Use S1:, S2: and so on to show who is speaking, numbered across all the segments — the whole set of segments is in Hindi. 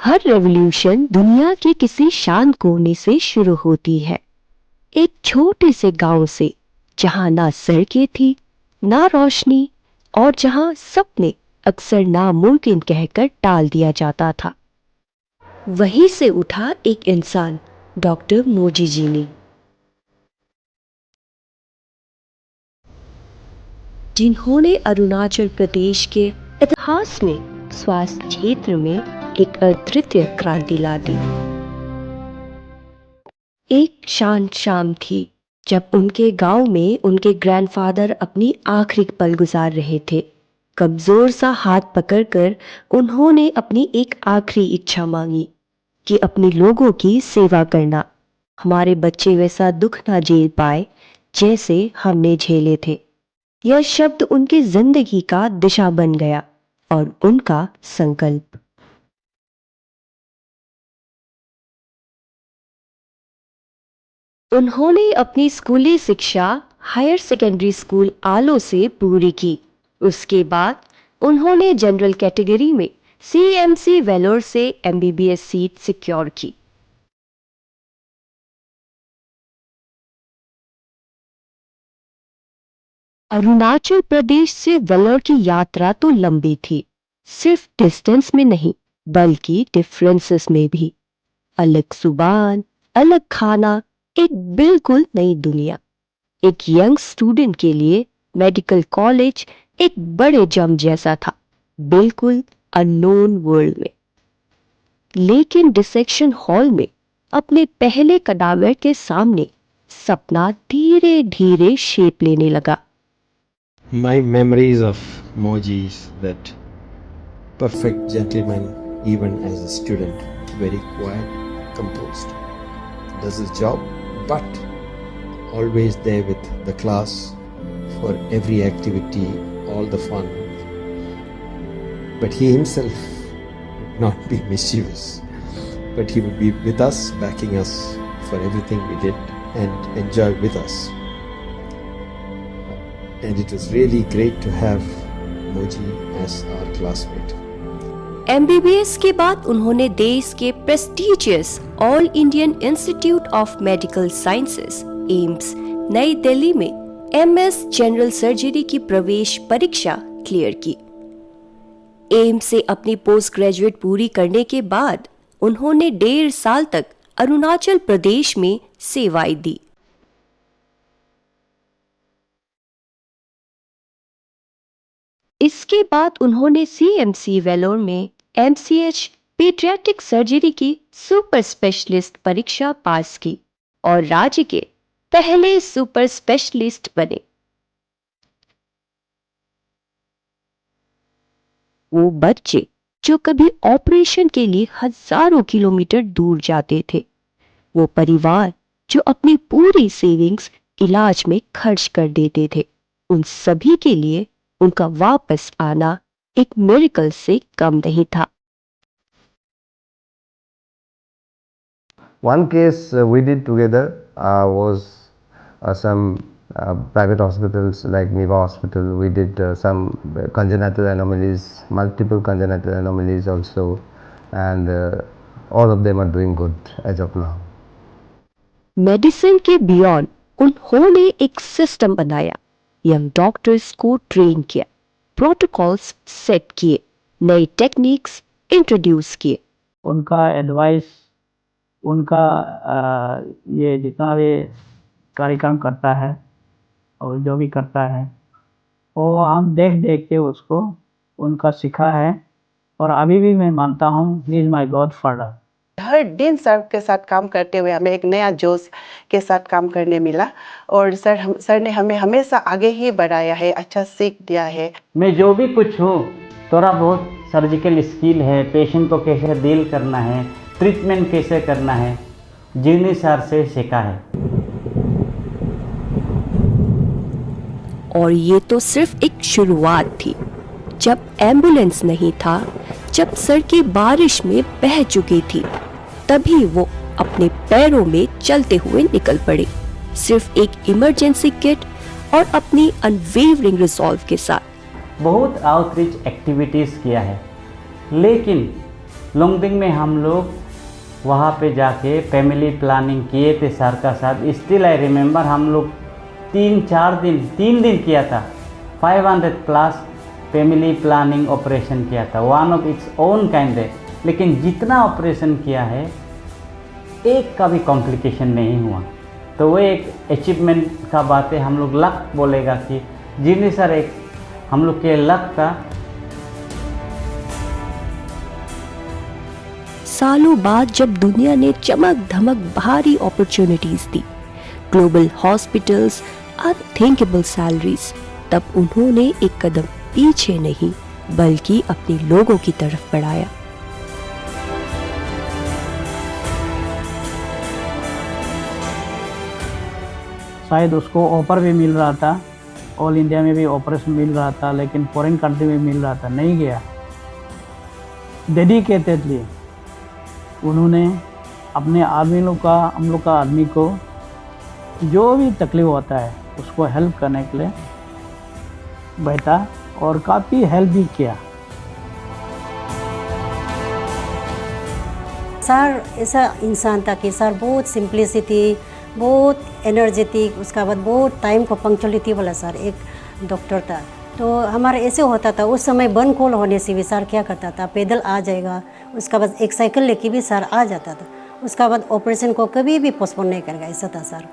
S1: हर रेवोल्यूशन दुनिया के किसी शांत कोने से शुरू होती है, एक छोटे से गांव से, जहां ना सड़कें थी, ना रोशनी, और जहां सपने अक्सर नामुमकिन कहकर टाल दिया जाता था। वहीं से उठा एक इंसान, डॉक्टर मोजी जीनी, जिन्होंने अरुणाचल प्रदेश के इतिहास में स्वास्थ्य क्षेत्र में एक अद्वितीय क्रांति ला दी। एक शांत शाम थी जब उनके गांव में उनके ग्रैंडफादर अपनी आखिरी पल गुजार रहे थे। कमजोर सा हाथ पकड़कर उन्होंने अपनी एक आखिरी इच्छा मांगी कि अपने लोगों की सेवा करना। हमारे बच्चे वैसा दुख ना झेल पाए जैसे हमने झेले थे। यह शब्द उनकी जिंदगी का दिशा बन गया और उनका संकल्प। उन्होंने अपनी स्कूली शिक्षा हायर सेकेंडरी स्कूल आलो से पूरी की। उसके बाद उन्होंने जनरल कैटेगरी में सीएमसी वेलोर से एमबीबीएस सीट सिक्योर की। अरुणाचल प्रदेश से वेलोर की यात्रा तो लंबी थी, सिर्फ डिस्टेंस में नहीं बल्कि डिफरेंसेस में भी। अलग जुबान, अलग खाना, एक बिल्कुल नई दुनिया। एक यंग स्टूडेंट के लिए मेडिकल कॉलेज एक बड़े जम जैसा था, बिल्कुल अननोन वर्ल्ड में। लेकिन डिसेक्शन हॉल में अपने पहले कदावर के सामने सपना धीरे धीरे शेप लेने लगा।
S2: My memories of Moji is that perfect gentleman, even as a student, very quiet, composed, does his job, but always there with the class for every activity, all the fun. But he himself would not be mischievous, but he would be with us, backing us for everything we did and enjoy with us. And it was really great to have Moji as our classmate.
S1: MBBS के बाद उन्होंने देश के prestigious all Indian institute of medical sciences AIIMS नई दिल्ली में एमएस जनरल सर्जरी की प्रवेश परीक्षा क्लियर की। एम्स से अपनी पोस्ट ग्रेजुएट पूरी करने के बाद उन्होंने 1.5 साल तक अरुणाचल प्रदेश में सेवाएं दी। इसके बाद उन्होंने सीएमसी वेलोर में एमसीएच पीडियाट्रिक सर्जरी की सुपर स्पेशलिस्ट परीक्षा पास की और राज्य के पहले सुपर स्पेशलिस्ट बने। वो बच्चे जो कभी ऑपरेशन के लिए हजारों किलोमीटर दूर जाते थे, वो परिवार जो अपनी पूरी सेविंग्स इलाज में खर्च कर देते थे, उन सभी के लिए उनका वापस आना एक मिरेकल से कम नहीं था।
S3: One case we did together was some private hospitals like Niva Hospital. We did some congenital anomalies, multiple congenital anomalies also, and all of them are doing good as of now.
S1: Medicine के बियॉन्ड उन्होंने एक सिस्टम बनाया, यंग डॉक्टर्स को ट्रेन किया, प्रोटोकॉल्स सेट किए, नई टेक्निक्स इंट्रोड्यूस किए।
S4: उनका एडवाइस, उनका ये जितना भी कार्यक्रम करता है और जो भी करता है वो हम देख देख के उसको उनका सीखा है और अभी भी मैं मानता हूँ he is my godfather.
S5: हर दिन सर के साथ काम करते हुए हमें एक नया जोश के साथ काम करने मिला और सर ने हमें हमेशा आगे ही बढ़ाया है, अच्छा सीख दिया है।
S4: मैं जो भी कुछ हूँ, थोड़ा बहुत सर्जिकल स्किल है, पेशेंट को कैसे डील करना है, ट्रीटमेंट कैसे करना है, जीनी सर से सीखा है।
S1: और ये तो सिर्फ एक शुरुआत थी। जब एम्बुलेंस नहीं था, जब सड़कें बारिश में बह चुकी थी, तभी वो अपने पैरों में चलते हुए निकल पड़े, सिर्फ एक इमरजेंसी किट और अपनी अनवेवरिंग रिजॉल्व के साथ।
S4: बहुत आउटरीच एक्टिविटीज़ किया है, लेकिन लोंगडिंग में हम लोग वहाँ पे जाके फैमिली प्लानिंग किए थे सर का साथ। स्टिल आई रिमेंबर हम लोग 3 दिन किया था, 500 प्लस फैमिली प्लानिंग ऑपरेशन किया था, one of its own kind है। लेकिन जितना ऑपरेशन किया है एक का भी कॉम्प्लिकेशन नहीं हुआ, तो वो एक अचीवमेंट का बात है। हम लोग लक बोलेगा कि जिन्हें सर एक हम लोग के लक का।
S1: सालों बाद जब दुनिया ने चमक धमक भारी अपॉर्चुनिटीज दी, ग्लोबल हॉस्पिटल्स, अनथिंकेबल सैलरीज, तब उन्होंने एक कदम पीछे नहीं बल्कि अपने लोगों की तरफ बढ़ाया।
S4: शायद उसको ऑफर भी मिल रहा था, ऑल इंडिया में भी ऑपरेशन मिल रहा था, लेकिन फॉरेन कंट्री में मिल रहा था, नहीं गया। डेडिकेटेडली उन्होंने अपने आदमी लोग का, हम लोग का आदमी को जो भी तकलीफ होता है उसको हेल्प करने के लिए बैठा और काफ़ी हेल्प भी किया।
S6: सर ऐसा इंसान था कि सर बहुत सिंप्लिसिटी, बहुत एनर्जेटिक, उसका बाद बहुत टाइम को पंक्चुअलिटी वाला सर एक डॉक्टर था। तो हमारा ऐसे होता था उस समय बन कॉल होने से भी सर क्या करता था, पैदल आ जाएगा, उसका बाद एक साइकिल लेके भी सर आ जाता था। उसका बाद ऑपरेशन को कभी भी पोस्टपोन नहीं करेगा, ऐसा था सर।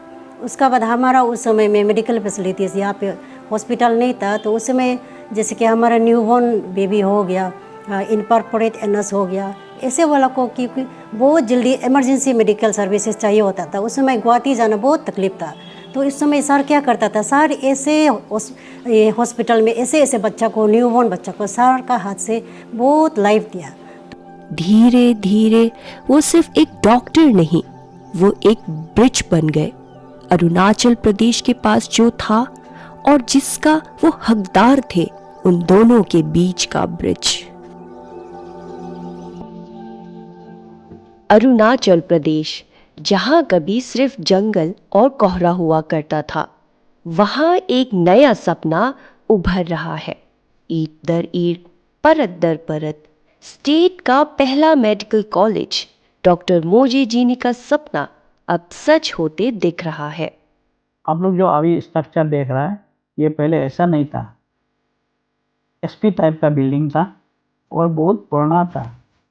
S6: उसका बाद हमारा उस समय में मेडिकल फैसिलिटीज़ यहाँ पे हॉस्पिटल नहीं था, तो उस समय जैसे कि हमारा न्यूबॉर्न बेबी हो गया, इनकॉर्पोरेट एनएस हो गया, ऐसे वाला को क्योंकि बहुत जल्दी इमरजेंसी मेडिकल सर्विसेज चाहिए होता था। उस समय गुवाहाटी जाना बहुत तकलीफ था। तो इस समय सर क्या करता था, सर ऐसे हॉस्पिटल में ऐसे ऐसे बच्चा को, न्यूबॉर्न बच्चा को सर का हाथ से बहुत लाइफ दिया।
S1: धीरे धीरे वो सिर्फ एक डॉक्टर नहीं, वो एक ब्रिज बन गए। अरुणाचल प्रदेश के पास जो था और जिसका वो हकदार थे, उन दोनों के बीच का ब्रिज। अरुणाचल प्रदेश, जहां कभी सिर्फ जंगल और कोहरा हुआ करता था, वहां एक नया सपना उभर रहा है। ईंट दर ईंट, परत दर परत, स्टेट का पहला मेडिकल कॉलेज, डॉक्टर मोजे जीनी का सपना अब सच होते दिख रहा है।
S4: आप लोग जो अभी स्ट्रक्चर देख रहा है, ये पहले ऐसा नहीं था। एसपी टाइप का बिल्डिंग था और बहुत पुराना था।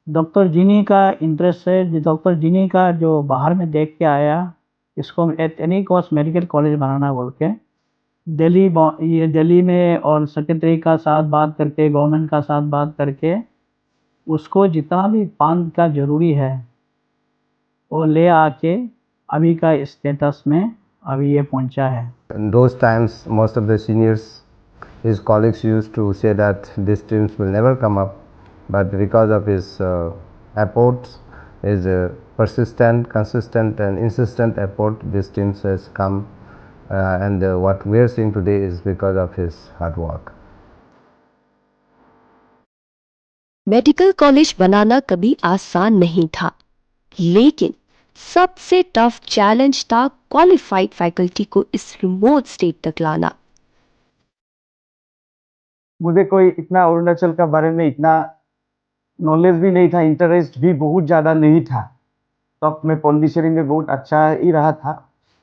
S4: डॉक्टर जीनी का इंटरेस्ट है, डॉक्टर जीनी का जो बाहर में देख के आया, इसको at any cost medical college बनाना बोल के दिल्ली में और सेक्रेटरी का साथ बात करके, गवर्नमेंट का साथ बात करके, उसको जितना भी फंड का ज़रूरी है वो ले आके अभी का स्टेटस में अभी ये पहुंचा है।
S3: In those times, most of the seniors, his colleagues used to say that these streams will never come up, but because of his efforts, his persistent, consistent and insistent effort, these streams has come, and what we are seeing today is because of his hard work.
S1: Medical college बनाना कभी आसान नहीं था, लेकिन सबसे टफ चैलेंज था क्वालिफाइड फैकल्टी को इस रिमोट स्टेट तक लाना।
S7: मुझे कोई इतना अरुणाचल का बारे में इतना नॉलेज भी नहीं था, इंटरेस्ट भी बहुत ज़्यादा नहीं था। तब मैं पौंडीचेरी में बहुत अच्छा ही रहा था,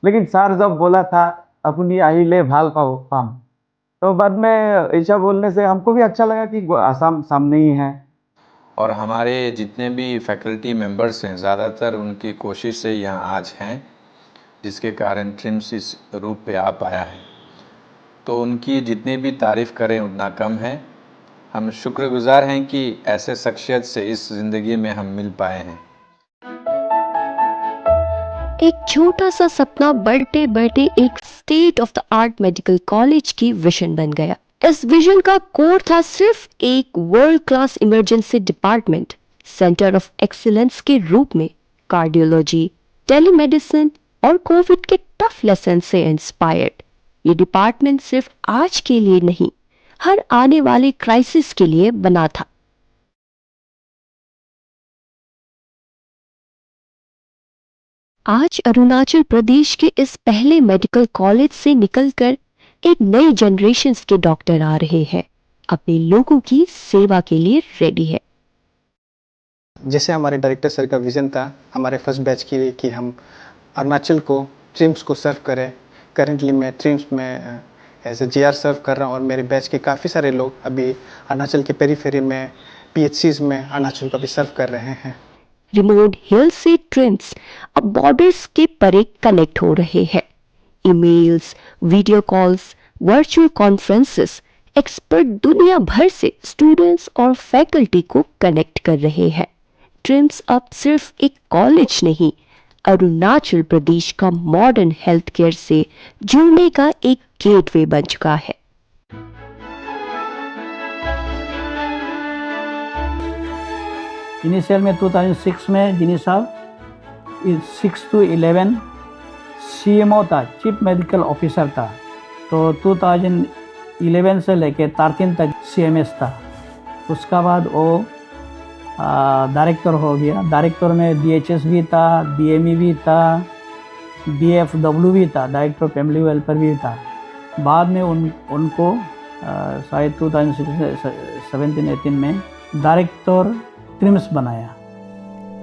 S7: लेकिन सर जब बोला था अपनी आई ले भाल पाओ पाम, तो बाद में ऐसा बोलने से हमको भी अच्छा लगा कि आसाम सामने ही है।
S8: और हमारे जितने भी फैकल्टी मेंबर्स हैं, ज़्यादातर उनकी कोशिश से यहाँ आज हैं, जिसके कारण ट्रिम्स इस रूप पे आ पाया है। तो उनकी जितनी भी तारीफ़ करें उतना कम है। हम शुक्रगुजार हैं कि ऐसे शख्सियत से इस ज़िंदगी में हम मिल पाए हैं।
S1: एक छोटा सा सपना बढ़ते बढ़ते एक state of the art medical college की विजन बन गया। इस विजन का कोर था सिर्फ एक world class emergency department, centre of excellence के रूप में कार्डियोलॉजी, टेलीमेडिसिन और कोविड के टफ लेसन से इंस्पायर्ड। ये डिपार्टमेंट सिर्फ आज के लिए नहीं, हर आने वाले क्राइसिस के लिए बना था। आज अरुणाचल प्रदेश के इस पहले मेडिकल कॉलेज से निकलकर एक नई जनरेशन के डॉक्टर आ रहे हैं, अपने लोगों की सेवा के लिए रेडी है।
S9: जैसे हमारे डायरेक्टर सर का विज़न था हमारे फर्स्ट बैच के लिए कि हम अरुणाचल को ट्रिम्स को सर्व करें। करेंटली मैं ट्रिम्स में एज ए जीआर सर्व कर रहा हूँ और मेरे बैच के काफ़ी सारे लोग अभी अरुणाचल के पेरीफेरी में पीएचसीज में अरुणाचल को भी सर्व कर रहे हैं।
S1: रिमोट हिल से ट्रिम्स अब बॉर्डर्स के परे कनेक्ट हो रहे हैं। Emails, video calls, virtual conferences, expert दुनिया भर से स्टूडेंट्स और फैकल्टी को कनेक्ट कर रहे हैं। ट्रिम्स अब सिर्फ एक कॉलेज नहीं, अरुणाचल प्रदेश का मॉडर्न हेल्थ केयर से जुड़ने का एक गेटवे बन चुका है।
S4: इनिशियल में 2006 में जिनी साहब 6 to 11 CMO था, चीफ मेडिकल ऑफिसर था। तो 2011 से लेके 13 तक CMS था। उसका बाद वो डायरेक्टर हो गया। डायरेक्टर में DHS भी था, DME भी था, DFW भी था, डायरेक्टर फैमिली वेलफेयर भी था। बाद में उनको शायद 2017-18 में डायरेक्टर ट्रिम्स बनाया।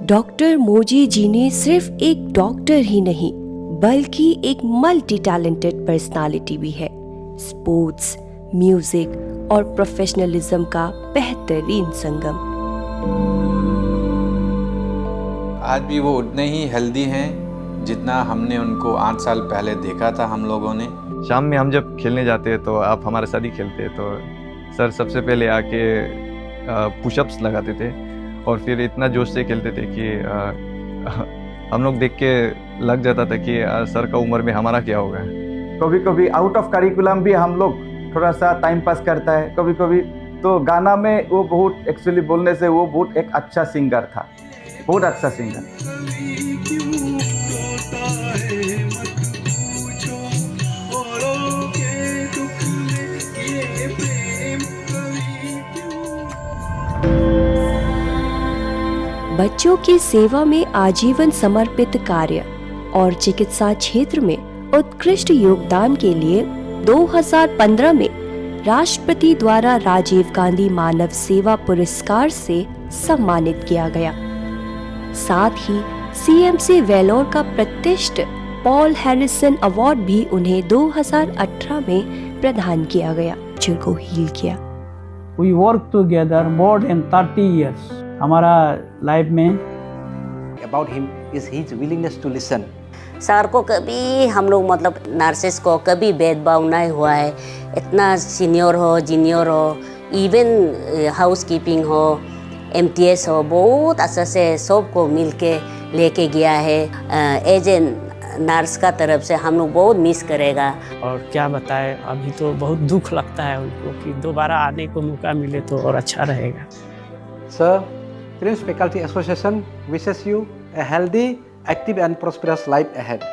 S1: डॉक्टर मोजी जी ने सिर्फ एक डॉक्टर ही नहीं बल्कि एक मल्टी टैलेंटेड पर्सनालिटी भी है। स्पोर्ट्स, म्यूजिक और प्रोफेशनलिज्म का बेहतरीन संगम।
S8: आज भी वो उतने ही हेल्दी हैं जितना हमने उनको 8 साल पहले देखा था हम लोगों ने।
S10: शाम में हम जब खेलने जाते हैं तो आप हमारे साथ ही खेलते हैं, तो सर सबसे पहले आके पुशअप्स लगाते थे और फिर इतना जोश से खेलते थे कि हम लोग देख के लग जाता था कि सर का उम्र में हमारा क्या होगा।
S7: कभी कभी आउट ऑफ करिकुलम भी हम लोग थोड़ा सा टाइम पास करता है कभी कभी। तो गाना में वो बहुत एक्चुअली बोलने से वो बहुत एक अच्छा सिंगर था, बहुत अच्छा सिंगर।
S1: बच्चों की सेवा में आजीवन समर्पित कार्य और चिकित्सा क्षेत्र में उत्कृष्ट योगदान के लिए 2015 में राष्ट्रपति द्वारा राजीव गांधी मानव सेवा पुरस्कार से सम्मानित किया गया। साथ ही CMC वेलोर का प्रतिष्ठित पॉल हैरिसन अवार्ड भी उन्हें 2018 में प्रदान किया गया, जिनको हील किया।
S4: We work together more than 30 years। हमारा लाइफ में
S11: about him is his willingness to listen।
S12: Sir को कभी हम लोग मतलब नर्सेस को कभी भेदभाव नहीं हुआ है। इतना सीनियर हो, जूनियर हो, इवन हाउस कीपिंग हो, MTS हो, बहुत अच्छा से सबको मिल के लेके गया है। एज ए नर्स का तरफ से हम लोग बहुत मिस करेगा।
S13: और क्या बताएं, अभी तो बहुत दुख लगता है उनको कि दोबारा आने को मौका मिले तो और अच्छा रहेगा।
S11: Sir, TRIMS Faculty Association wishes you a healthy, active and prosperous life ahead।